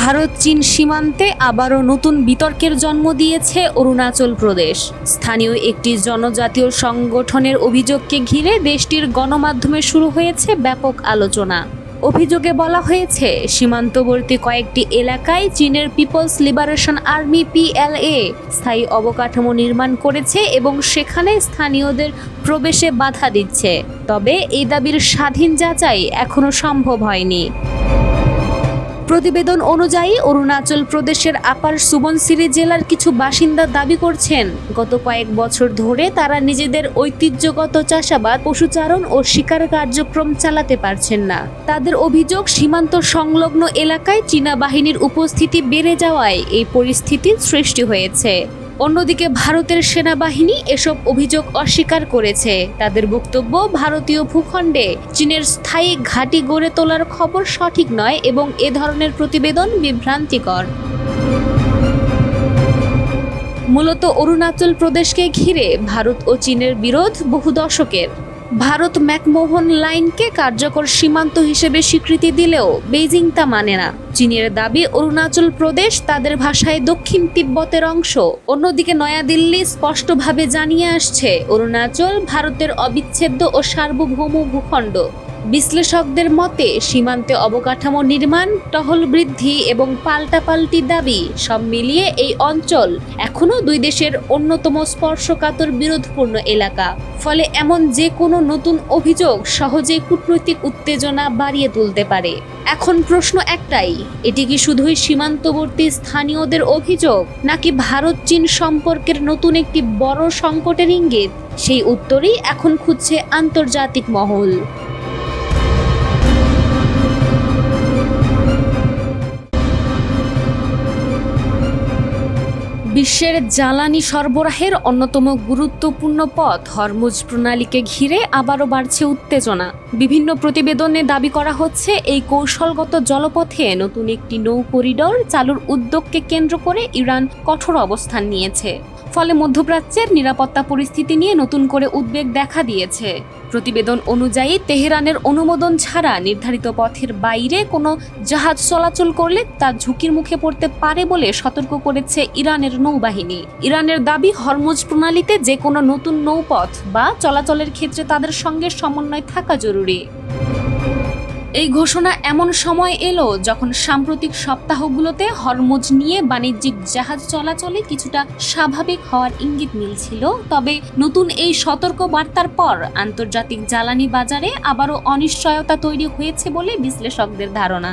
ভারত চীন সীমান্তে আবারও নতুন বিতর্কের জন্ম দিয়েছে অরুণাচল প্রদেশ। স্থানীয় একটি জনজাতীয় সংগঠনের অভিযোগকে ঘিরে দেশটির গণমাধ্যমে শুরু হয়েছে ব্যাপক আলোচনা। অভিযোগে বলা হয়েছে, সীমান্তবর্তী কয়েকটি এলাকায় চীনের পিপলস লিবারেশন আর্মি PLA স্থায়ী অবকাঠামো নির্মাণ করেছে এবং সেখানে স্থানীয়দের প্রবেশে বাধা দিচ্ছে। তবে এই দাবির স্বাধীন যাচাই এখনও সম্ভব হয়নি। প্রতিবেদন অনুযায়ী অরুণাচল প্রদেশের আপার সুবনসিরি জেলার কিছু বাসিন্দা দাবি করছেন, গত কয়েক বছর ধরে তারা নিজেদের ঐতিহ্যগত চাষাবাদ, পশুচারণ ও শিকার কার্যক্রম চালাতে পারছেন না। তাদের অভিযোগ, সীমান্ত সংলগ্ন এলাকায় চীনা বাহিনীর উপস্থিতি বেড়ে যাওয়ায় এই পরিস্থিতির সৃষ্টি হয়েছে। অন্যদিকে ভারতের সেনাবাহিনী এসব অভিযোগ অস্বীকার করেছে। তাদের বক্তব্য, ভারতীয় ভূখণ্ডে চীনের স্থায়ী ঘাঁটি গড়ে তোলার খবর সঠিক নয় এবং এ ধরনের প্রতিবেদন বিভ্রান্তিকর। মূলত অরুণাচল প্রদেশকে ঘিরে ভারত ও চীনের বিরোধ বহু দশকের। ভারত ম্যাকমোহন লাইনকে কার্যকর সীমান্ত হিসেবে স্বীকৃতি দিলেও বেইজিং তা মানে না। চীনের দাবি, অরুণাচল প্রদেশ তাদের ভাষায় দক্ষিণ তিব্বতের অংশ। অন্যদিকে নয়াদিল্লি স্পষ্টভাবে জানিয়ে আসছে, অরুণাচল ভারতের অবিচ্ছেদ্য ও সার্বভৌম ভূখণ্ড। বিশ্লেষকদের মতে, সীমান্তে অবকাঠামো নির্মাণ, টহল বৃদ্ধি এবং পাল্টাপাল্টি দাবি সব মিলিয়ে এই অঞ্চল এখনও দুই দেশের অন্যতম স্পর্শকাতর বিরোধপূর্ণ এলাকা। ফলে এমন যে কোনো নতুন অভিযোগ সহজেই কূটনৈতিক উত্তেজনা বাড়িয়ে তুলতে পারে। এখন প্রশ্ন একটাই, এটি কি শুধুই সীমান্তবর্তী স্থানীয়দের অভিযোগ, নাকি ভারত চীন সম্পর্কের নতুন একটি বড় সংকটের ইঙ্গিত? সেই উত্তরই এখন খুঁজছে আন্তর্জাতিক মহল। বিশ্বের জ্বালানি সরবরাহের অন্যতম গুরুত্বপূর্ণ পথ হরমুজ প্রণালীকে ঘিরে আবারও বাড়ছে উত্তেজনা। বিভিন্ন প্রতিবেদনে দাবি করা হচ্ছে, এই কৌশলগত জলপথে নতুন একটি নৌ করিডর চালুর উদ্যোগকে কেন্দ্র করে ইরান কঠোর অবস্থান নিয়েছে। ফলে মধ্যপ্রাচ্যের নিরাপত্তা পরিস্থিতি নিয়ে নতুন করে উদ্বেগ দেখা দিয়েছে। প্রতিবেদন অনুযায়ী, তেহরানের অনুমোদন ছাড়া নির্ধারিত পথের বাইরে কোনো জাহাজ চলাচল করলে তা ঝুঁকির মুখে পড়তে পারে বলে সতর্ক করেছে ইরানের নৌবাহিনী। ইরানের দাবি, হরমুজ প্রণালীতে যে কোনো নতুন নৌপথ বা চলাচলের ক্ষেত্রে তাদের সঙ্গে সমন্বয় থাকা জরুরি। এই ঘোষণা এমন সময় এলো যখন সাম্প্রতিক সপ্তাহগুলোতে হরমুজ নিয়ে বাণিজ্যিক জাহাজ চলাচলে কিছুটা স্বাভাবিক হওয়ার ইঙ্গিত মিলছিল। তবে নতুন এই সতর্ক বার্তার পর আন্তর্জাতিক জ্বালানি বাজারে আবারও অনিশ্চয়তা তৈরি হয়েছে বলে বিশ্লেষকদের ধারণা।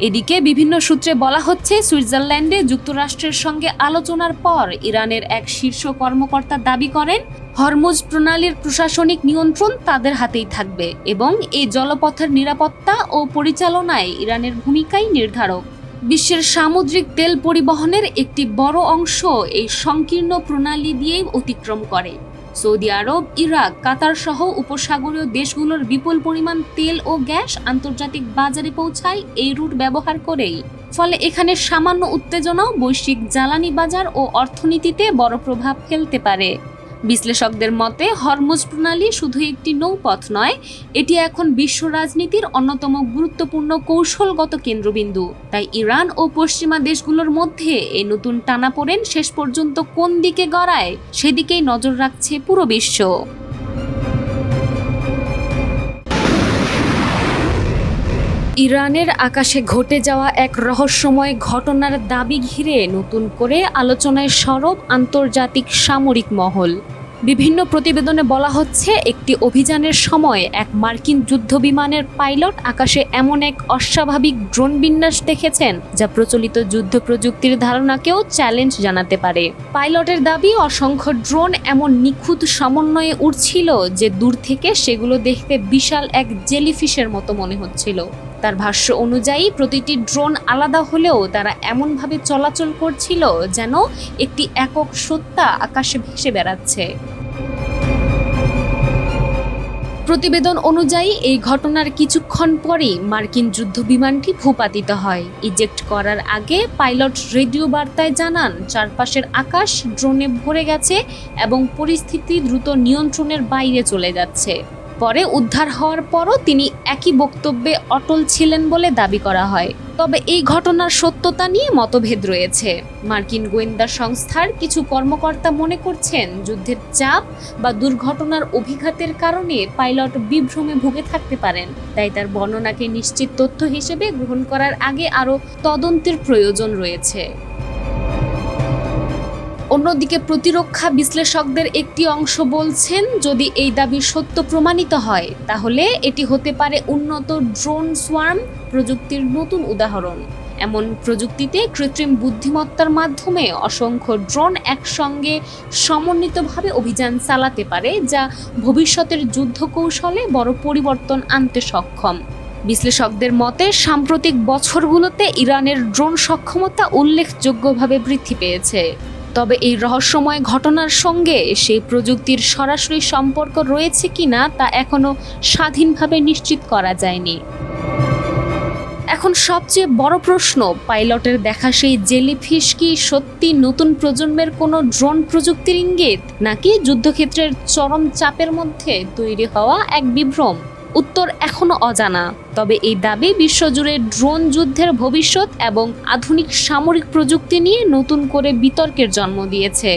এদিকে বিভিন্ন সূত্রে বলা হচ্ছে, সুইজারল্যান্ডে যুক্তরাষ্ট্রের সঙ্গে আলোচনার পর ইরানের এক শীর্ষ কর্মকর্তা দাবি করেন, হরমুজ প্রণালীর প্রশাসনিক নিয়ন্ত্রণ তাদের হাতেই থাকবে এবং এই জলপথের নিরাপত্তা ও পরিচালনায় ইরানের ভূমিকাই নির্ধারক। বিশ্বের সামুদ্রিক তেল পরিবহনের একটি বড় অংশ এই সংকীর্ণ প্রণালী দিয়েই অতিক্রম করে। সৌদি আরব, ইরাক, কাতার সহ উপসাগরীয় দেশগুলোর বিপুল পরিমাণ তেল ও গ্যাস আন্তর্জাতিক বাজারে পৌঁছায় এই রুট ব্যবহার করেই। ফলে এখানে সামান্য উত্তেজনাও বৈশ্বিক জ্বালানি বাজার ও অর্থনীতিতে বড় প্রভাব ফেলতে পারে। বিশ্লেষকদের মতে, হরমুজ প্রণালী শুধু একটি নৌপথ নয়, এটি এখন বিশ্ব রাজনীতির অন্যতম গুরুত্বপূর্ণ কৌশলগত কেন্দ্রবিন্দু। তাই ইরান ও পশ্চিমা দেশগুলোর মধ্যে এই নতুন টানাপোড়েন শেষ পর্যন্ত কোন দিকে গড়ায়, সেদিকেই নজর রাখছে পুরো বিশ্ব। ইরানের আকাশে ঘটে যাওয়া এক রহস্যময় ঘটনার দাবি ঘিরে নতুন করে আলোচনায় সরব আন্তর্জাতিক সামরিক মহল। বিভিন্ন প্রতিবেদনে বলা হচ্ছে, একটি অভিযানের সময় এক মার্কিন যুদ্ধবিমানের পাইলট আকাশে এমন এক অস্বাভাবিক ড্রোন বিন্যাস দেখেছেন যা প্রচলিত যুদ্ধ প্রযুক্তির ধারণাকেও চ্যালেঞ্জ জানাতে পারে। পাইলটের দাবি, অসংখ্য ড্রোন এমন নিখুঁত সমন্বয়ে উড়ছিল যে দূর থেকে সেগুলো দেখতে বিশাল এক জেলিফিশের মতো মনে হচ্ছিল। তার ভাষ্য অনুযায়ী, প্রতিটি ড্রোন আলাদা হলেও তারা এমনভাবে চলাচল করছিল যেন একটি একক সত্তা আকাশে ভেসে বেড়াচ্ছে। প্রতিবেদন অনুযায়ী, এই ঘটনার কিছুক্ষণ পরেই মার্কিন যুদ্ধবিমানটি ভূপাতিত হয়। ইজেক্ট করার আগে পাইলট রেডিও বার্তায় জানান, চারপাশের আকাশ ড্রোনে ভরে গেছে এবং পরিস্থিতি দ্রুত নিয়ন্ত্রণের বাইরে চলে যাচ্ছে। পরে উদ্ধার হওয়ার পরও তিনি একই বক্তব্যে অটল ছিলেন বলে দাবি করা হয়। তবে এই ঘটনার সত্যতা নিয়ে মতভেদ রয়েছে। মার্কিন গোয়েন্দা সংস্থার কিছু কর্মকর্তা মনে করছেন যুদ্ধের চাপ বা দুর্ঘটনার অভিঘাতের কারণে পাইলট বিভ্রমে ভুগে থাকতে পারেন, তাই তার বর্ণনাকে নিশ্চিত তথ্য হিসেবে গ্রহণ করার আগে আরও তদন্তের প্রয়োজন রয়েছে। অন্যদিকে প্রতিরক্ষা বিশ্লেষকদের একটি অংশ বলছেন, যদি এই দাবি সত্য প্রমাণিত হয় তাহলে এটি হতে পারে উন্নত ড্রোন সোয়ার্ম প্রযুক্তির নতুন উদাহরণ। এমন প্রযুক্তিতে কৃত্রিম বুদ্ধিমত্তার মাধ্যমে অসংখ্য ড্রোন একসঙ্গে সমন্বিতভাবে অভিযান চালাতে পারে, যা ভবিষ্যতের যুদ্ধ কৌশলে বড় পরিবর্তন আনতে সক্ষম। বিশ্লেষকদের মতে সাম্প্রতিক বছরগুলোতে ইরানের ড্রোন সক্ষমতা উল্লেখযোগ্যভাবে বৃদ্ধি পেয়েছে। তবে এই রহস্যময় ঘটনার সঙ্গে সেই প্রযুক্তির সরাসরি সম্পর্ক রয়েছে কিনা তা এখনো স্বাধীনভাবে নিশ্চিত করা যায়নি। এখন সবচেয়ে বড় প্রশ্ন, পাইলটের দেখা সেই জেলিফিশ কি সত্যি নতুন প্রজন্মের কোনো ড্রোন প্রযুক্তির ইঙ্গিত, নাকি যুদ্ধক্ষেত্রের চরম চাপের মধ্যে তৈরি হওয়া এক বিভ্রম? উত্তর এখনো অজানা। তবে এই দাবি বিশ্বজুড়ে ড্রোন যুদ্ধের ভবিষ্যৎ এবং আধুনিক সামরিক প্রযুক্তি নিয়ে নতুন করে বিতর্কের জন্ম দিয়েছে।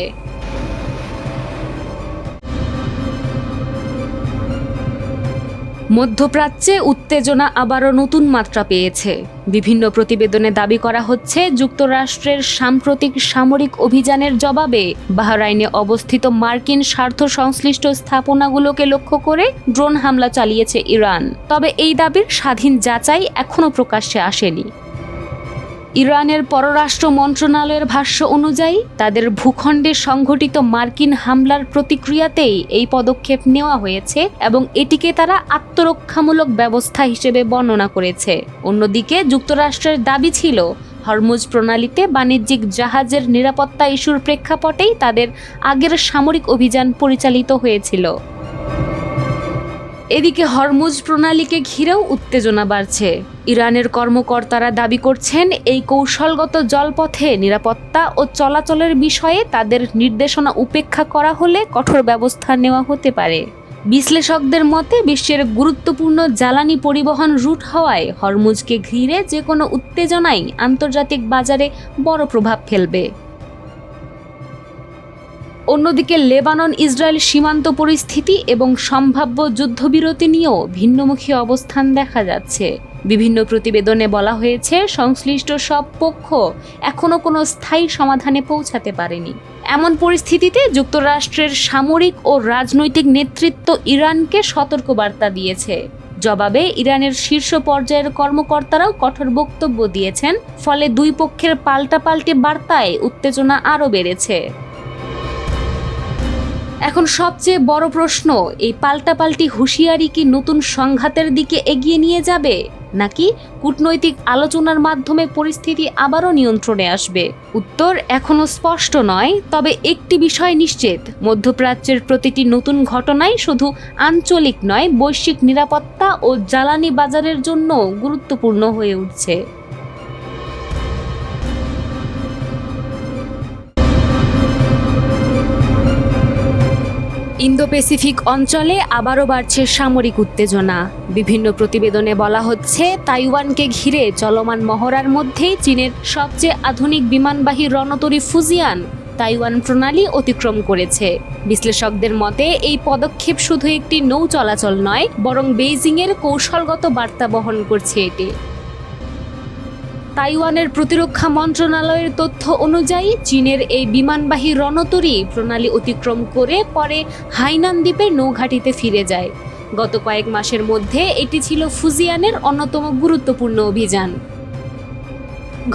মধ্যপ্রাচ্যে উত্তেজনা আবারও নতুন মাত্রা পেয়েছে। বিভিন্ন প্রতিবেদনে দাবি করা হচ্ছে যুক্তরাষ্ট্রের সাম্প্রতিক সামরিক অভিযানের জবাবে বাহরাইনে অবস্থিত মার্কিন স্বার্থ সংশ্লিষ্ট স্থাপনাগুলোকে লক্ষ্য করে ড্রোন হামলা চালিয়েছে ইরান। তবে এই দাবির স্বাধীন যাচাই এখনও প্রকাশ্যে আসেনি। ইরানের পররাষ্ট্র মন্ত্রণালয়ের ভাষ্য অনুযায়ী তাদের ভূখণ্ডে সংঘটিত মার্কিন হামলার প্রতিক্রিয়াতেই এই পদক্ষেপ নেওয়া হয়েছে এবং এটিকে তারা আত্মরক্ষামূলক ব্যবস্থা হিসেবে বর্ণনা করেছে। অন্যদিকে যুক্তরাষ্ট্রের দাবি ছিল হরমুজ প্রণালীতে বাণিজ্যিক জাহাজের নিরাপত্তা ইস্যুর প্রেক্ষাপটেই তাদের আগের সামরিক অভিযান পরিচালিত হয়েছিল। এদিকে হরমুজ প্রণালীকে ঘিরেও উত্তেজনা বাড়ছে। ইরানের কর্মকর্তারা দাবি করছেন এই কৌশলগত জলপথে নিরাপত্তা ও চলাচলের বিষয়ে তাদের নির্দেশনা উপেক্ষা করা হলে কঠোর ব্যবস্থা নেওয়া হতে পারে। বিশ্লেষকদের মতে বিশ্বের গুরুত্বপূর্ণ জ্বালানি পরিবহন রুট হওয়ায় হরমুজকে ঘিরে যে কোনো উত্তেজনাই আন্তর্জাতিক বাজারে বড় প্রভাব ফেলবে। অন্যদিকে লেবানন ইসরায়েল সীমান্ত পরিস্থিতি এবং সম্ভাব্য যুদ্ধবিরতি নিয়েও ভিন্নমুখী অবস্থান দেখা যাচ্ছে। বিভিন্ন প্রতিবেদনে বলা হয়েছে সংশ্লিষ্ট সব পক্ষ এখনও কোনো স্থায়ী সমাধানে পৌঁছাতে পারেনি। এমন পরিস্থিতিতে যুক্তরাষ্ট্রের সামরিক ও রাজনৈতিক নেতৃত্ব ইরানকে সতর্কবার্তা দিয়েছে। জবাবে ইরানের শীর্ষ পর্যায়ের কর্মকর্তারাও কঠোর বক্তব্য দিয়েছেন, ফলে দুই পক্ষের পাল্টাপাল্টি বার্তায় উত্তেজনা আরও বেড়েছে। এখন সবচেয়ে বড় প্রশ্ন, এই পাল্টাপাল্টি হুঁশিয়ারি কি নতুন সংঘাতের দিকে এগিয়ে নিয়ে যাবে, নাকি কূটনৈতিক আলোচনার মাধ্যমে পরিস্থিতি আবারও নিয়ন্ত্রণে আসবে? উত্তর এখনো স্পষ্ট নয়। তবে একটি বিষয় নিশ্চিত, মধ্যপ্রাচ্যের প্রতিটি নতুন ঘটনাই শুধু আঞ্চলিক নয়, বৈশ্বিক নিরাপত্তা ও জ্বালানি বাজারের জন্য গুরুত্বপূর্ণ হয়ে উঠছে। ইন্দো প্যাসিফিক অঞ্চলে আবারও বাড়ছে সামরিক উত্তেজনা। বিভিন্ন প্রতিবেদনে বলা হচ্ছে তাইওয়ানকে ঘিরে চলমান মহড়ার মধ্যেই চীনের সবচেয়ে আধুনিক বিমানবাহী রণতরী ফুজিয়ান তাইওয়ান প্রণালী অতিক্রম করেছে। বিশ্লেষকদের মতে এই পদক্ষেপ শুধু একটি নৌ চলাচল নয়, বরং বেইজিংয়ের কৌশলগত বার্তা বহন করছে এটি। তাইওয়ানের প্রতিরক্ষা মন্ত্রণালয়ের তথ্য অনুযায়ী চীনের এই বিমানবাহী রণতরী প্রণালী অতিক্রম করে পরে হাইনান দ্বীপের নৌঘাঁটিতে ফিরে যায়। গত কয়েক মাসের মধ্যে এটি ছিল ফুজিয়ানের অন্যতম গুরুত্বপূর্ণ অভিযান।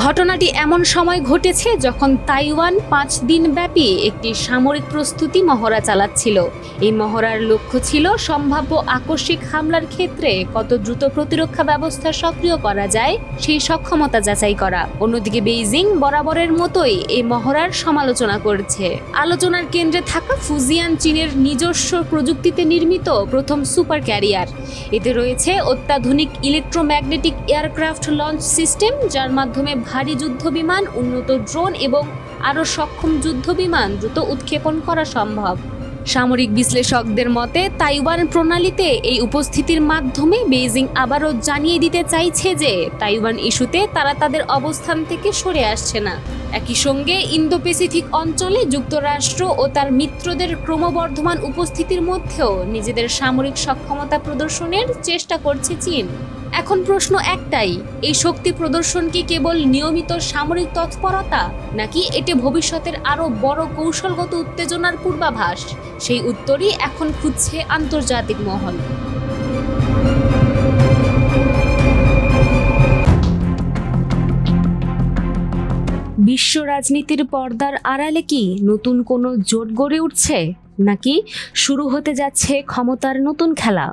ঘটনাটি এমন সময় ঘটেছে যখন তাইওয়ান 5 দিন ব্যাপী একটি সামরিক প্রস্তুতি মহড়া চালাচ্ছিল। এই মহড়ার লক্ষ্য ছিল সম্ভাব্য আকস্মিক হামলার ক্ষেত্রে কত দ্রুত প্রতিরক্ষা ব্যবস্থা সক্রিয় করা যায় সেই সক্ষমতা যাচাই করা। অন্যদিকে বেইজিং বরাবরের মতোই এই মহড়ার সমালোচনা করছে। আলোচনার কেন্দ্রে থাকা ফুজিয়ান চীনের নিজস্ব প্রযুক্তিতে নির্মিত প্রথম সুপার ক্যারিয়ার। এতে রয়েছে অত্যাধুনিক ইলেকট্রোম্যাগনেটিক এয়ারক্রাফট লঞ্চ সিস্টেম, যার মাধ্যমে ভারী যুদ্ধবিমান, উন্নত ড্রোন এবং আরও সক্ষম যুদ্ধবিমান দ্রুত উৎক্ষেপণ করা সম্ভব। সামরিক বিশ্লেষকদের মতে তাইওয়ান প্রণালীতে এই উপস্থিতির মাধ্যমে বেইজিং আবারও জানিয়ে দিতে চাইছে যে তাইওয়ান ইস্যুতে তারা তাদের অবস্থান থেকে সরে আসছে না। একই সঙ্গে ইন্দো প্যাসিফিক অঞ্চলে যুক্তরাষ্ট্র ও তার মিত্রদের ক্রমবর্ধমান উপস্থিতির মধ্যেও নিজেদের সামরিক সক্ষমতা প্রদর্শনের চেষ্টা করছে চীন। এখন প্রশ্ন একটাই, এই শক্তি প্রদর্শন কি কেবল নিয়মিত সামরিক তৎপরতা, নাকি এটি ভবিষ্যতের আরও বড় কৌশলগত উত্তেজনার পূর্বাভাস? সেই উত্তরই এখন খুঁজছে আন্তর্জাতিক মহল। বিশ্ব রাজনীতির পর্দার আড়ালে কি নতুন কোনো জোট গড়ে উঠছে, নাকি শুরু হতে যাচ্ছে ক্ষমতার নতুন খেলা?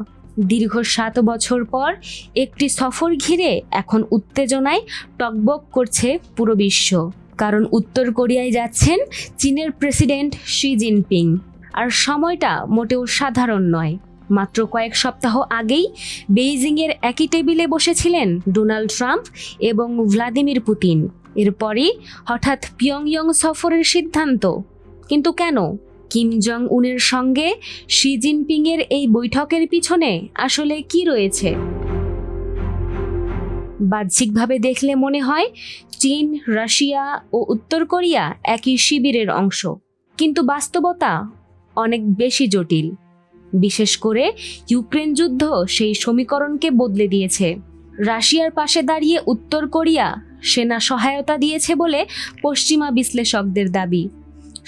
দীর্ঘ 7 বছর পর একটি সফর ঘিরে এখন উত্তেজনায় টগবগ করছে পুরো বিশ্ব। কারণ উত্তর কোরিয়ায় যাচ্ছেন চীনের প্রেসিডেন্ট শি জিনপিং। আর সময়টা মোটেও সাধারণ নয়। মাত্র কয়েক সপ্তাহ আগেই বেইজিংয়ের একই টেবিলে বসেছিলেন ডোনাল্ড ট্রাম্প এবং ভ্লাদিমির পুতিন। এরপরই হঠাৎ পিয়ংইয়ং সফরের সিদ্ধান্ত। কিন্তু কেন? কিম জং উনের সঙ্গে শি জিনপিংয়ের এই বৈঠকের পিছনে আসলে কি রয়েছে? বাহ্যিকভাবে দেখলে মনে হয় চীন, রাশিয়া ও উত্তর কোরিয়া একই শিবিরের অংশ। কিন্তু বাস্তবতা অনেক বেশি জটিল। বিশেষ করে ইউক্রেন যুদ্ধ সেই সমীকরণকে বদলে দিয়েছে। রাশিয়ার পাশে দাঁড়িয়ে উত্তর কোরিয়া সেনা সহায়তা দিয়েছে বলে পশ্চিমা বিশ্লেষকদের দাবি।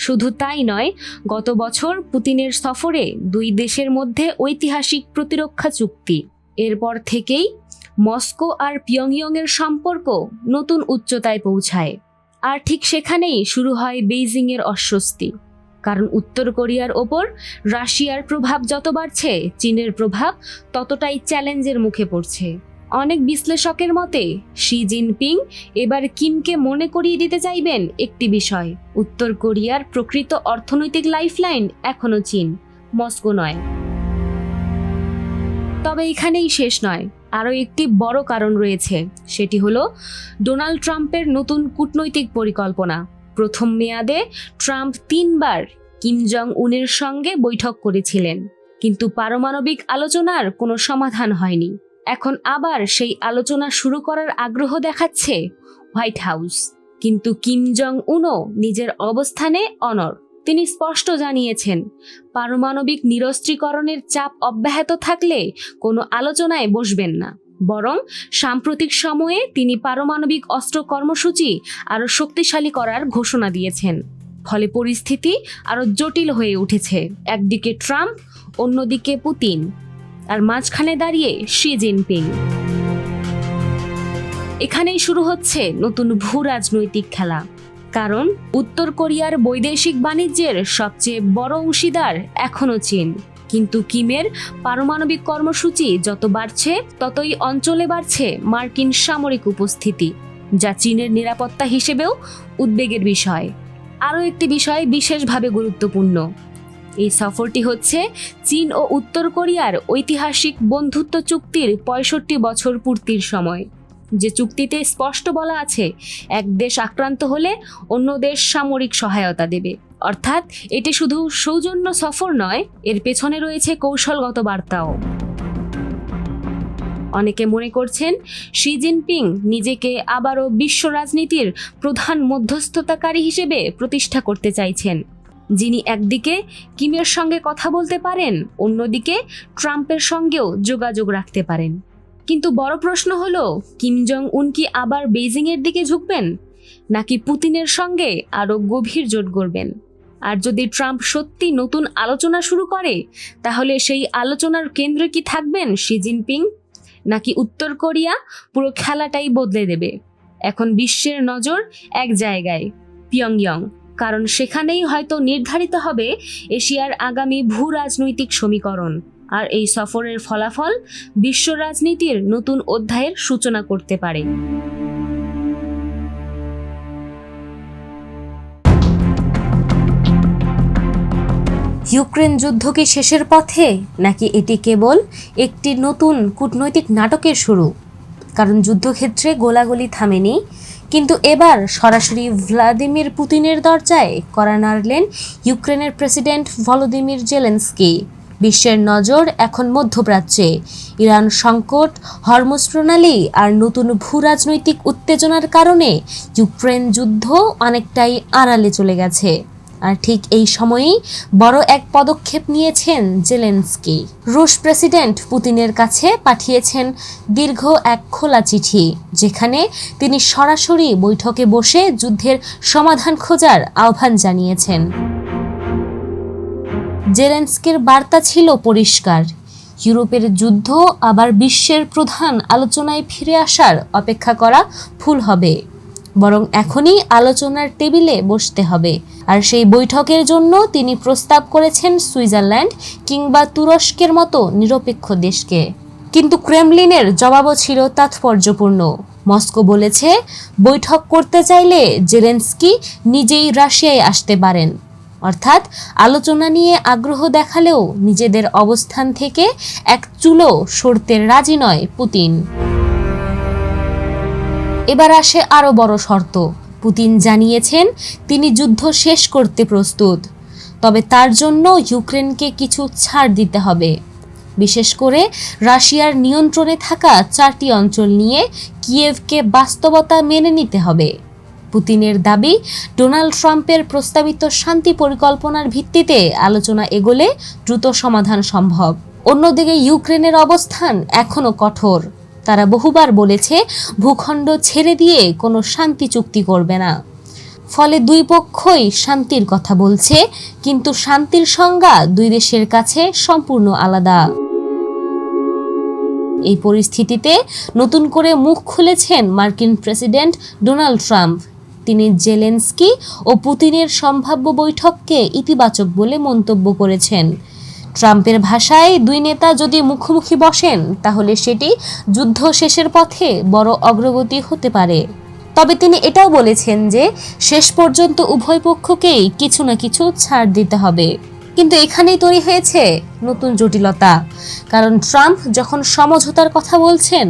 শুধু তাই নয়, গত বছর পুতিনের সফরে 2 দেশের মধ্যে ঐতিহাসিক প্রতিরক্ষা চুক্তি। এরপর থেকেই মস্কো আর পিয়ংইয়ংয়ের সম্পর্ক নতুন উচ্চতায় পৌঁছায়। আর ঠিক সেখানেই শুরু হয় বেইজিংয়ের অস্বস্তি। কারণ উত্তর কোরিয়ার ওপর রাশিয়ার প্রভাব যত বাড়ছে, চীনের প্রভাব ততটাই চ্যালেঞ্জের মুখে পড়ছে। অনেক বিশ্লেষকের মতে শি জিনপিং এবার কিমকে মনে করিয়ে দিতে চাইবেন একটি বিষয়, উত্তর কোরিয়ার প্রকৃত অর্থনৈতিক লাইফলাইন এখনো চীন, মস্কো নয়। তবে এখানেই শেষ নয়, আরও একটি বড় কারণ রয়েছে। সেটি হলো ডোনাল্ড ট্রাম্পের নতুন কূটনৈতিক পরিকল্পনা। প্রথম মেয়াদে ট্রাম্প 3 বার কিম জং উনের সঙ্গে বৈঠক করেছিলেন, কিন্তু পারমাণবিক আলোচনার কোনো সমাধান হয়নি। এখন আবার সেই আলোচনা শুরু করার আগ্রহ দেখাচ্ছে হোয়াইট হাউস। কিন্তু কিম জং উনও নিজের অবস্থানে অনড়। তিনি স্পষ্ট জানিয়েছেন, পারমাণবিক নিরস্ত্রীকরণের চাপ অব্যাহত থাকলে কোনো আলোচনায় বসবেন না। বরং সাম্প্রতিক সময়ে তিনি পারমাণবিক অস্ত্র কর্মসূচি আরও শক্তিশালী করার ঘোষণা দিয়েছেন। ফলে পরিস্থিতি আরও জটিল হয়ে উঠেছে। একদিকে ট্রাম্প, অন্যদিকে পুতিন, আর মাঝখানে দাঁড়িয়ে শি জিনপিং। এখানেই শুরু হচ্ছে নতুন ভূ-রাজনৈতিক খেলা। কারণ উত্তর কোরিয়ার বৈদেশিক বাণিজ্যের সবচেয়ে বড় অংশীদার এখনো চীন। কিন্তু কিমের পারমাণবিক কর্মসূচি যত বাড়ছে, ততই অঞ্চলে বাড়ছে মার্কিন সামরিক উপস্থিতি, যা চীনের নিরাপত্তা হিসেবেও উদ্বেগের বিষয়। আরও একটি বিষয় বিশেষভাবে গুরুত্বপূর্ণ। এই সফরটি হচ্ছে চীন ও উত্তর কোরিয়ার ঐতিহাসিক বন্ধুত্ব চুক্তির 65 বছর পূর্তির সময়। যে চুক্তিতে স্পষ্ট বলা আছে, এক দেশ আক্রান্ত হলে অন্য দেশ সামরিক সহায়তা দেবে। অর্থাৎ এটি শুধু সৌজন্য সফর নয়, এর পেছনে রয়েছে কৌশলগত বার্তাও। অনেকে মনে করছেন শি জিনপিং নিজেকে আবারও বিশ্ব রাজনীতির প্রধান মধ্যস্থতাকারী হিসেবে প্রতিষ্ঠা করতে চাইছেন, যিনি একদিকে কিমের সঙ্গে কথা বলতে পারেন, অন্যদিকে ট্রাম্পের সঙ্গেও যোগাযোগ রাখতে পারেন। কিন্তু বড় প্রশ্ন হলো, কিম জং উন কি আবার বেইজিংয়ের দিকে ঝুঁকবেন, নাকি পুতিনের সঙ্গে আরও গভীর জোট গড়বেন? আর যদি ট্রাম্প সত্যি নতুন আলোচনা শুরু করে, তাহলে সেই আলোচনার কেন্দ্রে কি থাকবেন শি জিনপিং, নাকি উত্তর কোরিয়া পুরো খেলাটাই বদলে দেবে? এখন বিশ্বের নজর এক জায়গায়, পিয়ংইয়ং। কারণ সেখানেই হয়তো নির্ধারিত হবে এশিয়ার আগামী ভূ রাজনৈতিক সমীকরণ। আর এই সফরের ফলাফল বিশ্ব রাজনীতির নতুন অধ্যায়ের সূচনা করতে পারে। ইউক্রেন যুদ্ধ কি শেষের পথে, নাকি এটি কেবল একটি নতুন কূটনৈতিক নাটকের শুরু? কারণ যুদ্ধক্ষেত্রে গোলাগুলি থামেনি, কিন্তু এবার সরাসরি ভ্লাদিমির পুতিনের দরজায় কড়া নাড়লেন ইউক্রেনের প্রেসিডেন্ট ভলোদিমির জেলেনস্কি। বিশ্বের নজর এখন মধ্যপ্রাচ্যে। ইরান সংকট, হরমুজ প্রণালী আর নতুন ভূরাজনৈতিক উত্তেজনার কারণে ইউক্রেন যুদ্ধ অনেকটাই আড়ালে চলে গেছে। আর ঠিক এই সময়েই বড় এক পদক্ষেপ নিয়েছেন জেলেনস্কি। রুশ প্রেসিডেন্ট পুতিনের কাছে পাঠিয়েছেন দীর্ঘ এক খোলা চিঠি, যেখানে তিনি সরাসরি বৈঠকে বসে যুদ্ধের সমাধান খোঁজার আহ্বান জানিয়েছেন। জেলেনস্কির বার্তা ছিল পরিষ্কার: ইউরোপের যুদ্ধ আবার বিশ্বের প্রধান আলোচনায় ফিরে আসার অপেক্ষা করা ভুল হবে, বরং এখনই আলোচনার টেবিলে বসতে হবে। আর সেই বৈঠকের জন্য তিনি প্রস্তাব করেছেন সুইজারল্যান্ড কিংবা তুরস্কের মতো নিরপেক্ষ দেশকে। কিন্তু ক্রেমলিনের জবাবও ছিল তাৎপর্যপূর্ণ। মস্কো বলেছে, বৈঠক করতে চাইলে জেলেনস্কি নিজেই রাশিয়ায় আসতে পারেন। অর্থাৎ আলোচনা নিয়ে আগ্রহ দেখালেও নিজেদের অবস্থান থেকে এক চুলো সরতে রাজি নয় পুতিন। এবার আসে আরও বড় শর্ত। পুতিন জানিয়েছেন তিনি যুদ্ধ শেষ করতে প্রস্তুত, তবে তার জন্য ইউক্রেনকে কিছু ছাড় দিতে হবে। বিশেষ করে রাশিয়ার নিয়ন্ত্রণে থাকা 4টি অঞ্চল নিয়ে কিয়েভকে বাস্তবতা মেনে নিতে হবে। পুতিনের দাবি, ডোনাল্ড ট্রাম্পের প্রস্তাবিত শান্তি পরিকল্পনার ভিত্তিতে আলোচনা এগোলে দ্রুত সমাধান সম্ভব। অন্যদিকে ইউক্রেনের অবস্থান এখনও কঠোর। তারা বহুবার বলেছে ভূখণ্ড ছেড়ে দিয়ে কোনো শান্তি চুক্তি করবে না। ফলে দুই পক্ষই শান্তির কথা বলছে, কিন্তু শান্তির সংজ্ঞা দুই দেশের কাছে সম্পূর্ণ আলাদা। এই পরিস্থিতিতে নতুন করে মুখ খুলেছেন মার্কিন প্রেসিডেন্ট ডোনাল্ড ট্রাম্প। তিনি জেলেনস্কি ও পুতিনের সম্ভাব্য বৈঠককে ইতিবাচক বলে মন্তব্য করেছেন। ট্রাম্পের ভাষায়, দুই নেতা যদি মুখোমুখি বসেন তাহলে সেটি যুদ্ধ শেষের পথে বড় অগ্রগতি হতে পারে। তবে তিনি এটাও বলেছেন যে শেষ পর্যন্ত উভয় পক্ষকেই কিছু না কিছু ছাড় দিতে হবে। কিন্তু এখানেই তৈরি হয়েছে নতুন জটিলতা, কারণ ট্রাম্প যখন সমঝোতার কথা বলছেন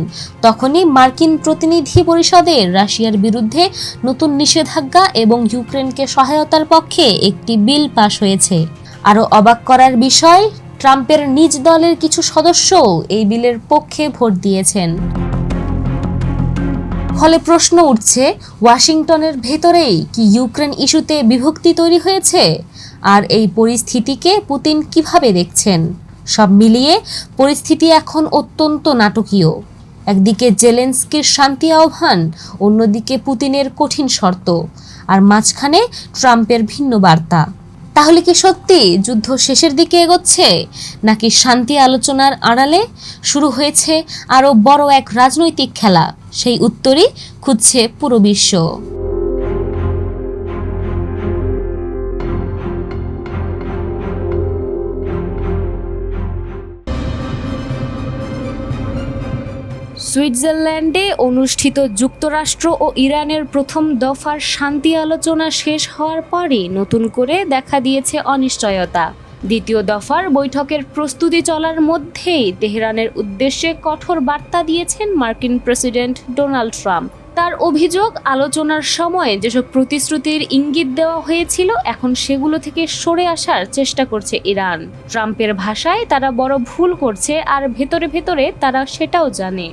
তখনই মার্কিন প্রতিনিধি পরিষদে রাশিয়ার বিরুদ্ধে নতুন নিষেধাজ্ঞা এবং ইউক্রেনকে সহায়তার পক্ষে একটি বিল পাশ হয়েছে। আরও অবাক করার বিষয়, ট্রাম্পের নিজ দলের কিছু সদস্যও এই বিলের পক্ষে ভোট দিয়েছেন। ফলে প্রশ্ন উঠছে, ওয়াশিংটনের ভেতরেই কি ইউক্রেন ইস্যুতে বিভক্তি তৈরি হয়েছে? আর এই পরিস্থিতিকে পুতিন কিভাবে দেখছেন? সব মিলিয়ে পরিস্থিতি এখন অত্যন্ত নাটকীয়। একদিকে জেলেনস্কির শান্তি আহ্বান, অন্যদিকে পুতিনের কঠিন শর্ত, আর মাঝখানে ট্রাম্পের ভিন্ন বার্তা। তাহলে কি সত্যি যুদ্ধ শেষের দিকে এগোচ্ছে, নাকি শান্তি আলোচনার আড়ালে শুরু হয়েছে আরও বড় এক রাজনৈতিক খেলা? সেই উত্তরই খুঁজছে পুরো বিশ্ব। সুইজারল্যান্ডে অনুষ্ঠিত যুক্তরাষ্ট্র ও ইরানের প্রথম দফার শান্তি আলোচনা শেষ হওয়ার পরই নতুন করে দেখা দিয়েছে অনিশ্চয়তা। দ্বিতীয় দফার বৈঠকের প্রস্তুতি চলার মধ্যেই তেহরানের উদ্দেশ্যে কঠোর বার্তা দিয়েছেন মার্কিন প্রেসিডেন্ট ডোনাল্ড ট্রাম্প। তার অভিযোগ, আলোচনার সময় যেসব প্রতিশ্রুতির ইঙ্গিত দেওয়া হয়েছিল এখন সেগুলো থেকে সরে আসার চেষ্টা করছে ইরান। ট্রাম্পের ভাষায়, তারা বড় ভুল করছে আর ভেতরে ভেতরে তারা সেটাও জানে।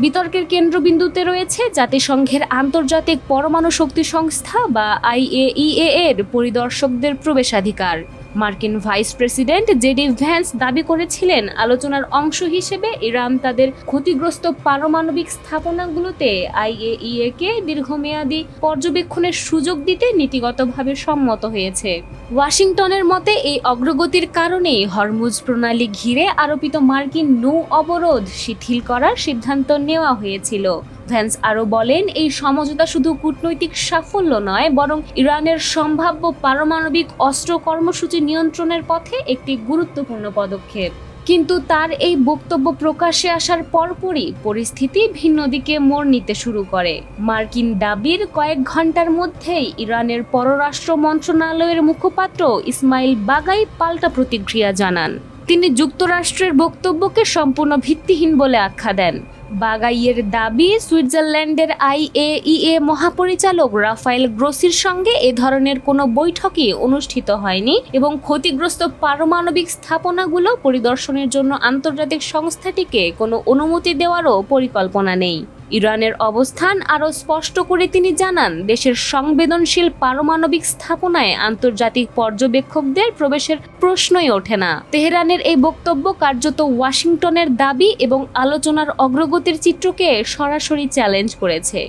বিতর্কের কেন্দ্রবিন্দুতে রয়েছে জাতিসংঘের আন্তর্জাতিক পরমাণু শক্তি সংস্থা বা IAEA এর পরিদর্শকদের প্রবেশাধিকার। মার্কিন ভাইস প্রেসিডেন্ট জেডি ভ্যান্স দাবি করেছিলেন আলোচনার অংশ হিসেবে ইরান তাদের ক্ষতিগ্রস্ত পারমাণবিক স্থাপনাগুলোতে IAEA কে দীর্ঘমেয়াদী পর্যবেক্ষণের সুযোগ দিতে নীতিগতভাবে সম্মত হয়েছে। ওয়াশিংটনের মতে এই অগ্রগতির কারণেই হরমুজ প্রণালী ঘিরে আরোপিত মার্কিন নৌ অবরোধ শিথিল করার সিদ্ধান্ত নেওয়া হয়েছিল। ভ্যান্স আরও বলেন, এই সমঝোতা শুধু কূটনৈতিক সাফল্য নয়, বরং ইরানের সম্ভাব্য পারমাণবিক অস্ত্র কর্মসূচি নিয়ন্ত্রণের পথে একটি গুরুত্বপূর্ণ পদক্ষেপ। কিন্তু তার এই বক্তব্য প্রকাশ্যে আসার পরপরই পরিস্থিতি ভিন্ন দিকে মোড় নিতে শুরু করে। মার্কিন দাবির কয়েক ঘন্টার মধ্যেই ইরানের পররাষ্ট্র মন্ত্রণালয়ের মুখপাত্র ইসমাইল বাগাই পাল্টা প্রতিক্রিয়া জানান। তিনি যুক্তরাষ্ট্রের বক্তব্যকে সম্পূর্ণ ভিত্তিহীন বলে আখ্যা দেন। বাগাইয়ের দাবি, সুইজারল্যান্ডের IAEA মহাপরিচালক রাফায়েল গ্রোসির সঙ্গে এ ধরনের কোনো বৈঠকই অনুষ্ঠিত হয়নি এবং ক্ষতিগ্রস্ত পারমাণবিক স্থাপনাগুলো পরিদর্শনের জন্য আন্তর্জাতিক সংস্থাটিকে কোনো অনুমতি দেওয়ারও পরিকল্পনা নেই। ইরানের অবস্থান আরও স্পষ্ট করে তিনি জানান, দেশের সংবেদনশীল পারমাণবিক স্থাপনায় আন্তর্জাতিক পর্যবেক্ষকদের প্রবেশের প্রশ্নই ওঠে না। তেহরানের এই বক্তব্য কার্যত ওয়াশিংটনের দাবি এবং আলোচনার অগ্রগতির চিত্রকে সরাসরি চ্যালেঞ্জ করেছে।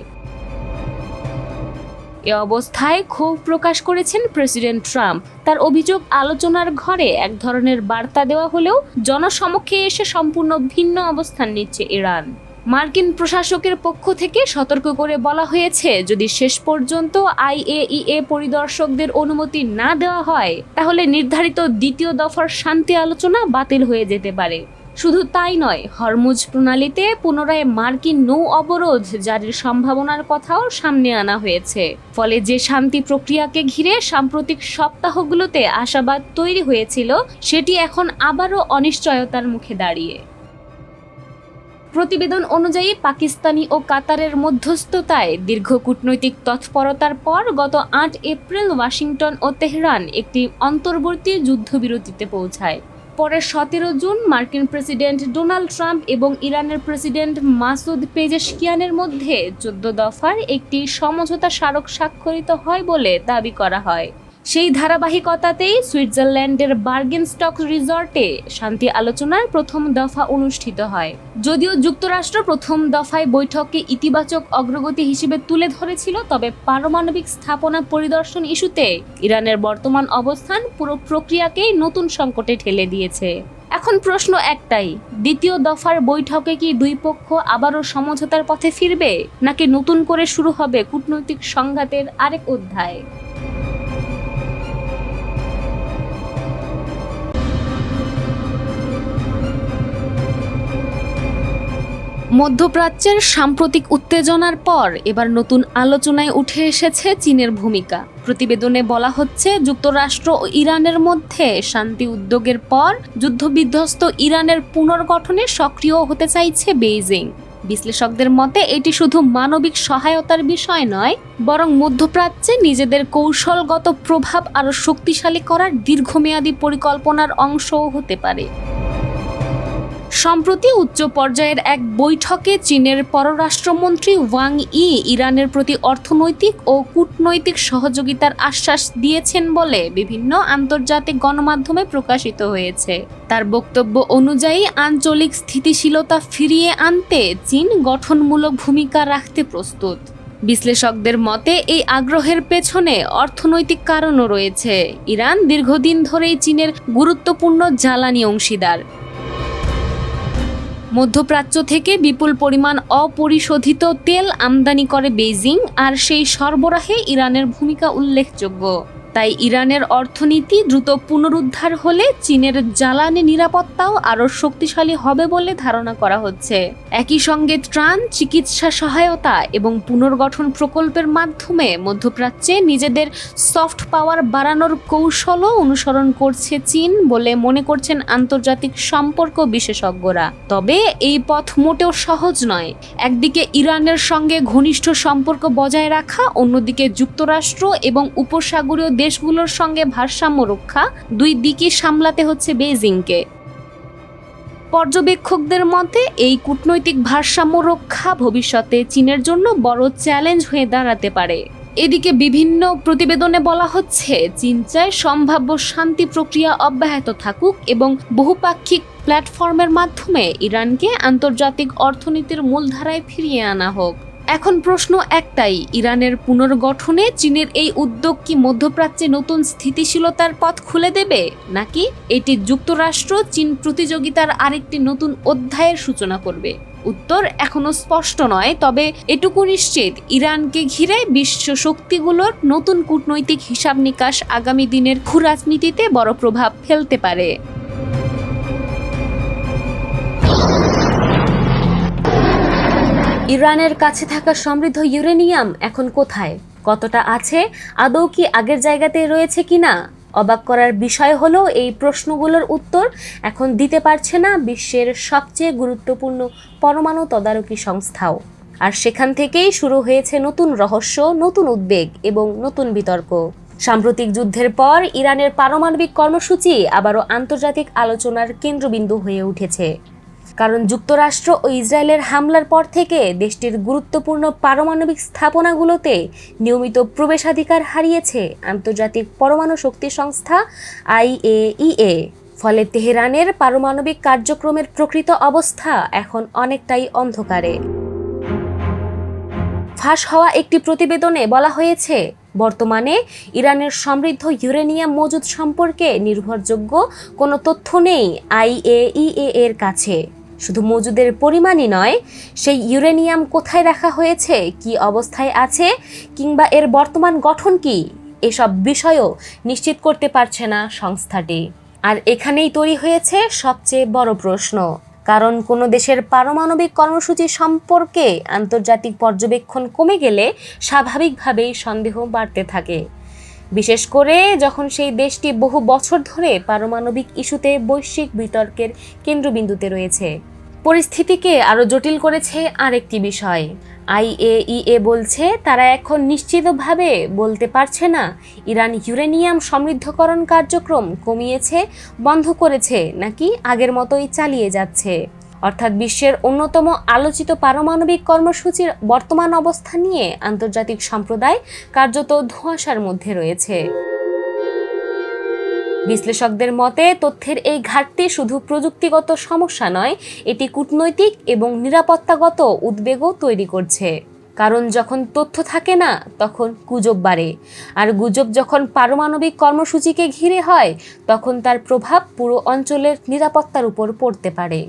এ অবস্থায় ক্ষোভ প্রকাশ করেছেন প্রেসিডেন্ট ট্রাম্প। তার অভিযোগ, আলোচনার ঘরে এক ধরনের বার্তা দেওয়া হলেও জনসমক্ষে এসে সম্পূর্ণ ভিন্ন অবস্থান নিচ্ছে ইরান। মার্কিন প্রশাসকের পক্ষ থেকে সতর্ক করে বলা হয়েছে, যদি শেষ পর্যন্ত IAEA পরিদর্শকদের অনুমতি না দেওয়া হয় তাহলে নির্ধারিত দ্বিতীয় দফার শান্তি আলোচনা বাতিল হয়ে যেতে পারে। শুধু তাই নয়, হরমুজ প্রণালীতে পুনরায় মার্কিন নৌ অবরোধ জারির সম্ভাবনার কথাও সামনে আনা হয়েছে। ফলে যে শান্তি প্রক্রিয়াকে ঘিরে সাম্প্রতিক সপ্তাহগুলোতে আশাবাদ তৈরি হয়েছিল, সেটি এখন আবারও অনিশ্চয়তার মুখে দাঁড়িয়ে। প্রতিবেদন অনুযায়ী পাকিস্তানি ও কাতারের মধ্যস্থতায় দীর্ঘ কূটনৈতিক তৎপরতার পর গত 8 এপ্রিল ওয়াশিংটন ও তেহরান একটি অন্তর্বর্তী যুদ্ধবিরতিতে পৌঁছায়। পরে 17 জুন মার্কিন প্রেসিডেন্ট ডোনাল্ড ট্রাম্প এবং ইরানের প্রেসিডেন্ট মাসুদ পেজেশকিয়ানের মধ্যে 14 দফার একটি সমঝোতা স্মারক স্বাক্ষরিত হয় বলে দাবি করা হয়। সেই ধারাবাহিকতাতেই সুইজারল্যান্ডের বার্গেনস্টক রিসর্টে শান্তি আলোচনার প্রথম দফা অনুষ্ঠিত হয়। যদিও যুক্তরাষ্ট্র প্রথম দফায় বৈঠককে ইতিবাচক অগ্রগতি হিসেবে তুলে ধরেছিল, তবে পারমাণবিক স্থাপনা পরিদর্শন ইস্যুতে ইরানের বর্তমান অবস্থান পুরো প্রক্রিয়াকেই নতুন সংকটে ঠেলে দিয়েছে। এখন প্রশ্ন একটাই, দ্বিতীয় দফার বৈঠকে কি দুই পক্ষ আবারও সমঝোতার পথে ফিরবে, নাকি নতুন করে শুরু হবে কূটনৈতিক সংঘাতের আরেক অধ্যায়? মধ্যপ্রাচ্যের সাম্প্রতিক উত্তেজনার পর এবার নতুন আলোচনায় উঠে এসেছে চীনের ভূমিকা। প্রতিবেদনে বলা হচ্ছে, যুক্তরাষ্ট্র ও ইরানের মধ্যে শান্তি উদ্যোগের পর যুদ্ধবিধ্বস্ত ইরানের পুনর্গঠনে সক্রিয় হতে চাইছে বেইজিং। বিশ্লেষকদের মতে এটি শুধু মানবিক সহায়তার বিষয় নয়, বরং মধ্যপ্রাচ্যে নিজেদের কৌশলগত প্রভাব আরও শক্তিশালী করার দীর্ঘমেয়াদী পরিকল্পনার অংশও হতে পারে। সম্প্রতি উচ্চ পর্যায়ের এক বৈঠকে চীনের পররাষ্ট্রমন্ত্রী ওয়াং ই ইরানের প্রতি অর্থনৈতিক ও কূটনৈতিক সহযোগিতার আশ্বাস দিয়েছেন বলে বিভিন্ন আন্তর্জাতিক গণমাধ্যমে প্রকাশিত হয়েছে। তার বক্তব্য অনুযায়ী আঞ্চলিক স্থিতিশীলতা ফিরিয়ে আনতে চীন গঠনমূলক ভূমিকা রাখতে প্রস্তুত। বিশ্লেষকদের মতে এই আগ্রহের পেছনে অর্থনৈতিক কারণও রয়েছে। ইরান দীর্ঘদিন ধরেই চীনের গুরুত্বপূর্ণ জ্বালানি অংশীদার। মধ্যপ্রাচ্য থেকে বিপুল পরিমাণ অপরিশোধিত তেল আমদানি করে বেইজিং, আর সেই সরবরাহে ইরানের ভূমিকা উল্লেখযোগ্য। তাই ইরানের অর্থনীতি দ্রুত পুনরুদ্ধার হলে চীনের জ্বালানি নিরাপত্তাও আরও শক্তিশালী হবে বলে ধারণা করা হচ্ছে। একই সঙ্গে ত্রাণ, চিকিৎসা সহায়তা এবং পুনর্গঠন প্রকল্পের মাধ্যমে মধ্যপ্রাচ্যে নিজেদের সফট পাওয়ার বাড়ানোর কৌশলও অনুসরণ করছে চীন বলে মনে করছেন আন্তর্জাতিক সম্পর্ক বিশেষজ্ঞরা। তবে এই পথ মোটেও সহজ নয়। একদিকে ইরানের সঙ্গে ঘনিষ্ঠ সম্পর্ক বজায় রাখা, অন্যদিকে যুক্তরাষ্ট্র এবং উপসাগরীয় দেশগুলোর সঙ্গে ভারসাম্য রক্ষা, দুই দিকই সামলাতে হচ্ছে বেইজিংকে। পর্যবেক্ষকদের মতে এই কূটনৈতিক ভারসাম্য রক্ষা ভবিষ্যতে চীনের জন্য বড় চ্যালেঞ্জ হয়ে দাঁড়াতে পারে। এদিকে বিভিন্ন প্রতিবেদনে বলা হচ্ছে, চীন চায় সম্ভাব্য শান্তি প্রক্রিয়া অব্যাহত থাকুক এবং বহুপাক্ষিক প্ল্যাটফর্মের মাধ্যমে ইরানকে আন্তর্জাতিক অর্থনীতির মূলধারায় ফিরিয়ে আনা হোক। এখন প্রশ্ন একটাই, ইরানের পুনর্গঠনে চীনের এই উদ্যোগ কি মধ্যপ্রাচ্যে নতুন স্থিতিশীলতার পথ খুলে দেবে, নাকি এটি যুক্তরাষ্ট্র চীন প্রতিযোগিতার আরেকটি নতুন অধ্যায়ের সূচনা করবে? উত্তর এখনো স্পষ্ট নয়, তবে এটুকু নিশ্চিত, ইরানকে ঘিরে বিশ্ব শক্তিগুলোর নতুন কূটনৈতিক হিসাব নিকাশ আগামী দিনের ভূরাজনীতিতে বড় প্রভাব ফেলতে পারে। ইরানের কাছে থাকা সমৃদ্ধ ইউরেনিয়াম এখন কোথায়, কতটা আছে, আদৌ কি আগের জায়গাতেই রয়েছে কিনা? অবাক করার বিষয় হলো এই প্রশ্নগুলোর উত্তর এখন দিতে পারছে না বিশ্বের সবচেয়ে গুরুত্বপূর্ণ পরমাণু তদারকি সংস্থাও। আর সেখান থেকেই শুরু হয়েছে নতুন রহস্য, নতুন উদ্বেগ এবং নতুন বিতর্ক। সাম্প্রতিক যুদ্ধের পর ইরানের পারমাণবিক কর্মসূচি আবারও আন্তর্জাতিক আলোচনার কেন্দ্রবিন্দু হয়ে উঠেছে। কারণ যুক্তরাষ্ট্র ও ইসরায়েলের হামলার পর থেকে দেশটির গুরুত্বপূর্ণ পারমাণবিক স্থাপনাগুলোতে নিয়মিত প্রবেশাধিকার হারিয়েছে আন্তর্জাতিক পরমাণু শক্তি সংস্থা IAEA। ফলে তেহরানের পারমাণবিক কার্যক্রমের প্রকৃত অবস্থা এখন অনেকটাই অন্ধকারে। ফাঁস হওয়া একটি প্রতিবেদনে বলা হয়েছে, বর্তমানে ইরানের সমৃদ্ধ ইউরেনিয়াম মজুদ সম্পর্কে নির্ভরযোগ্য কোনো তথ্য নেই IAEA এর কাছে। শুধু মজুদের পরিমাণই নয়, সেই ইউরেনিয়াম কোথায় রাখা হয়েছে, কী অবস্থায় আছে, কিংবা এর বর্তমান গঠন কী, এসব বিষয়ও নিশ্চিত করতে পারছে না সংস্থাটি। আর এখানেই তৈরি হয়েছে সবচেয়ে বড় প্রশ্ন। কারণ কোনো দেশের পারমাণবিক কর্মসূচি সম্পর্কে আন্তর্জাতিক পর্যবেক্ষণ কমে গেলে স্বাভাবিকভাবেই সন্দেহ বাড়তে থাকে, বিশেষ করে যখন সেই দেশটি বহু বছর ধরে পারমাণবিক ইস্যুতে বৈশ্বিক বিতর্কের কেন্দ্রবিন্দুতে রয়েছে। পরিস্থিতিকে আরও জটিল করেছে আরেকটি বিষয়। IAEA বলছে তারা এখন নিশ্চিতভাবে বলতে পারছে না ইরান ইউরেনিয়াম সমৃদ্ধকরণ কার্যক্রম কমিয়েছে, বন্ধ করেছে, নাকি আগের মতোই চালিয়ে যাচ্ছে। অর্থাৎ বিশ্বের অন্যতম আলোচিত পারমাণবিক কর্মসূচির বর্তমান অবস্থা নিয়ে আন্তর্জাতিক সম্প্রদায় কার্যত ধোঁয়াশার মধ্যে রয়েছে। বিশ্লেষকদের মতে তথ্যের এই ঘাটতি শুধু প্রযুক্তিগত সমস্যা নয়, এটি কূটনৈতিক এবং নিরাপত্তাগত উদ্বেগও তৈরি করছে। কারণ যখন তথ্য থাকে না তখন গুজব বাড়ে, আর গুজব যখন পারমাণবিক কর্মসূচিকে ঘিরে হয় তখন তার প্রভাব পুরো অঞ্চলের নিরাপত্তার উপর পড়তে পারে।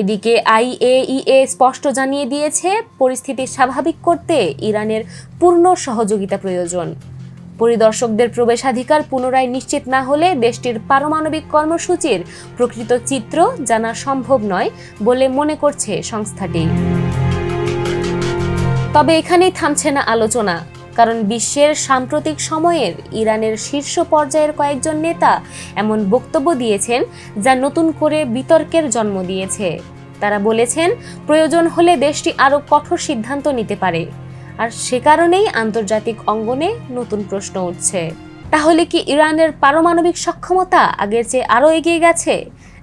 এদিকে IAEA স্পষ্ট জানিয়ে দিয়েছে পরিস্থিতি স্বাভাবিক করতে ইরানের পূর্ণ সহযোগিতা প্রয়োজন। পরিদর্শকদের প্রবেশাধিকার পুনরায় নিশ্চিত না হলে দেশটির পারমাণবিক কর্মসূচির প্রকৃত চিত্র জানা সম্ভব নয় বলে মনে করছে সংস্থাটি। তবে এখানেই থামছে না আলোচনা। কারণ বিশ্বের সাম্প্রতিক সময়ের ইরানের শীর্ষ পর্যায়ের কয়েকজন নেতা এমন বক্তব্য দিয়েছেন যা নতুন করে বিতর্কের জন্ম দিয়েছে। তারা বলেছেন প্রয়োজন হলে দেশটি আরও কঠোর সিদ্ধান্ত নিতে পারে। আর সে কারণেই আন্তর্জাতিক অঙ্গনে নতুন প্রশ্ন উঠছে। তাহলে কি ইরানের পারমাণবিক সক্ষমতা আগের চেয়ে আরও এগিয়ে গেছে,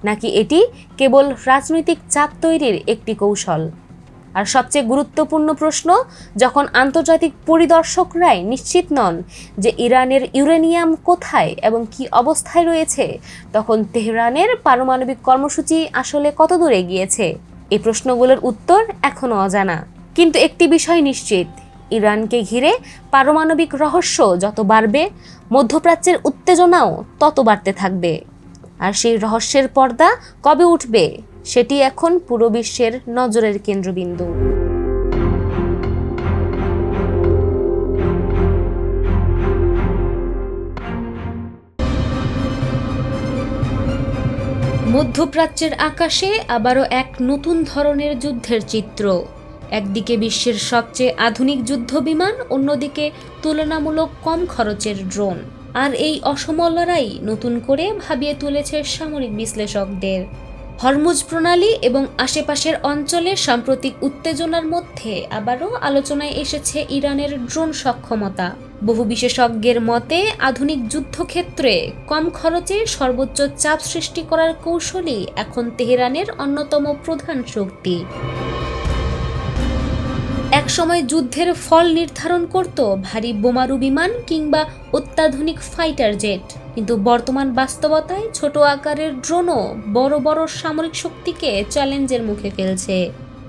নাকি এটি কেবল রাজনৈতিক চাপ তৈরির একটি কৌশল? আর সবচেয়ে গুরুত্বপূর্ণ প্রশ্ন, যখন আন্তর্জাতিক পরিদর্শকরাই নিশ্চিত নন যে ইরানের ইউরেনিয়াম কোথায় এবং কী অবস্থায় রয়েছে, তখন তেহরানের পারমাণবিক কর্মসূচি আসলে কতদূর এগিয়েছে? এই প্রশ্নগুলোর উত্তর এখনও অজানা। কিন্তু একটি বিষয় নিশ্চিত, ইরানকে ঘিরে পারমাণবিক রহস্য যত বাড়বে, মধ্যপ্রাচ্যের উত্তেজনাও তত বাড়তে থাকবে। আর সেই রহস্যের পর্দা কবে উঠবে, সেটি এখন পুরো বিশ্বের নজরের কেন্দ্রবিন্দু। মধ্যপ্রাচ্যের আকাশে আবারও এক নতুন ধরনের যুদ্ধের চিত্র। একদিকে বিশ্বের সবচেয়ে আধুনিক যুদ্ধবিমান, অন্যদিকে তুলনামূলক কম খরচের ড্রোন। আর এই অসম লড়াই নতুন করে ভাবিয়ে তুলেছে সামরিক বিশ্লেষকদের। হরমুজ প্রণালী এবং আশেপাশের অঞ্চলে সাম্প্রতিক উত্তেজনার মধ্যে আবারও আলোচনায় এসেছে ইরানের ড্রোন সক্ষমতা। বহু বিশেষজ্ঞের মতে আধুনিক যুদ্ধক্ষেত্রে কম খরচে সর্বোচ্চ চাপ সৃষ্টি করার কৌশলই এখন তেহরানের অন্যতম প্রধান শক্তি। একসময় যুদ্ধের ফল নির্ধারণ করত ভারী বোমারু বিমান কিংবা অত্যাধুনিক ফাইটার জেট, কিন্তু বর্তমান বাস্তবতায় ছোট আকারের ড্রোনও বড় বড় সামরিক শক্তিকে চ্যালেঞ্জের মুখে ফেলছে।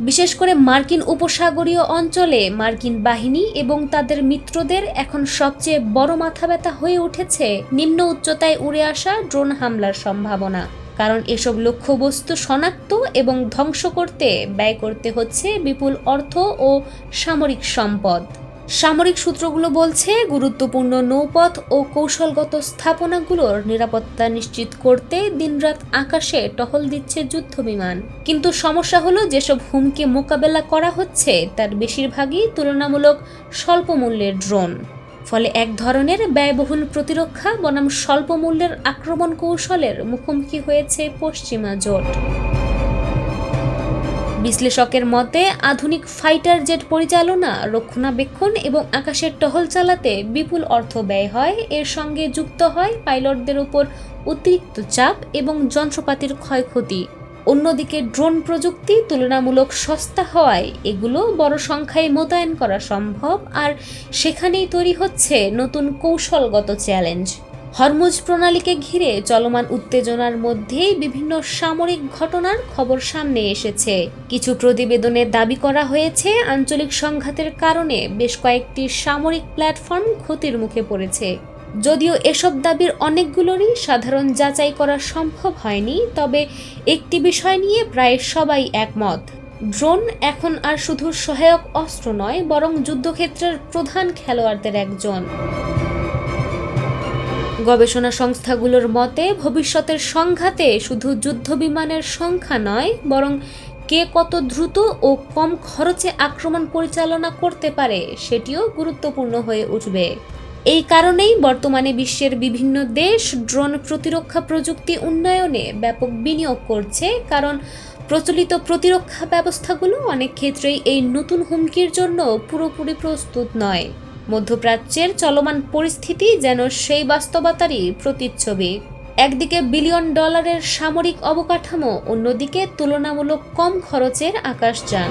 বিশেষ করে মার্কিন উপসাগরীয় অঞ্চলে মার্কিন বাহিনী এবং তাদের মিত্রদের এখন সবচেয়ে বড় মাথাব্যথা হয়ে উঠেছে নিম্ন উচ্চতায় উড়ে আসা ড্রোন হামলার সম্ভাবনা। কারণ এসব লক্ষ্যবস্তু শনাক্ত এবং ধ্বংস করতে ব্যয় করতে হচ্ছে বিপুল অর্থ ও সামরিক সম্পদ। সামরিক সূত্রগুলো বলছে গুরুত্বপূর্ণ নৌপথ ও কৌশলগত স্থাপনাগুলোর নিরাপত্তা নিশ্চিত করতে দিনরাত আকাশে টহল দিচ্ছে যুদ্ধবিমান। কিন্তু সমস্যা হলো যেসব হুমকি মোকাবেলা করা হচ্ছে তার বেশিরভাগই তুলনামূলক স্বল্প মূল্যের ড্রোন। ফলে এক ধরনের ব্যয়বহুল প্রতিরক্ষা বনাম স্বল্প মূল্যের আক্রমণ কৌশলের মুখোমুখি হয়েছে পশ্চিমা জোট। বিশ্লেষকের মতে আধুনিক ফাইটার জেট পরিচালনা, রক্ষণাবেক্ষণ এবং আকাশের টহল চালাতে বিপুল অর্থ ব্যয় হয়। এর সঙ্গে যুক্ত হয় পাইলটদের উপর অতিরিক্ত চাপ এবং যন্ত্রপাতির ক্ষয়ক্ষতি। অন্যদিকে ড্রোন প্রযুক্তি তুলনামূলক সস্তা হওয়ায় এগুলো বড় সংখ্যায় মোতায়েন করা সম্ভব, আর সেখানেই তৈরি হচ্ছে নতুন কৌশলগত চ্যালেঞ্জ। হরমুজ প্রণালীকে ঘিরে চলমান উত্তেজনার মধ্যেই বিভিন্ন সামরিক ঘটনার খবর সামনে এসেছে। কিছু প্রতিবেদনে দাবি করা হয়েছে আঞ্চলিক সংঘাতের কারণে বেশ কয়েকটি সামরিক প্ল্যাটফর্ম ক্ষতির মুখে পড়েছে। যদিও এসব দাবির অনেকগুলোরই সাধারণ যাচাই করা সম্ভব হয়নি, তবে একটি বিষয় নিয়ে প্রায় সবাই একমত। ড্রোন এখন আর শুধু সহায়ক অস্ত্র নয়, বরং যুদ্ধক্ষেত্রের প্রধান খেলোয়াড়দের একজন। গবেষণা সংস্থাগুলোর মতে ভবিষ্যতের সংঘাতে শুধু যুদ্ধবিমানের সংখ্যা নয়, বরং কে কত দ্রুত ও কম খরচে আক্রমণ পরিচালনা করতে পারে সেটিও গুরুত্বপূর্ণ হয়ে উঠবে। এই কারণেই বর্তমানে বিশ্বের বিভিন্ন দেশ ড্রোন প্রতিরক্ষা প্রযুক্তি উন্নয়নে ব্যাপক বিনিয়োগ করছে, কারণ প্রচলিত প্রতিরক্ষা ব্যবস্থাগুলো অনেক ক্ষেত্রেই এই নতুন হুমকির জন্য পুরোপুরি প্রস্তুত নয়। মধ্যপ্রাচ্যের চলমান পরিস্থিতি যেন সেই বাস্তবতারই প্রতিচ্ছবি। একদিকে বিলিয়ন ডলারের সামরিক অবকাঠামো, অন্যদিকে তুলনামূলক কম খরচের আকাশযান।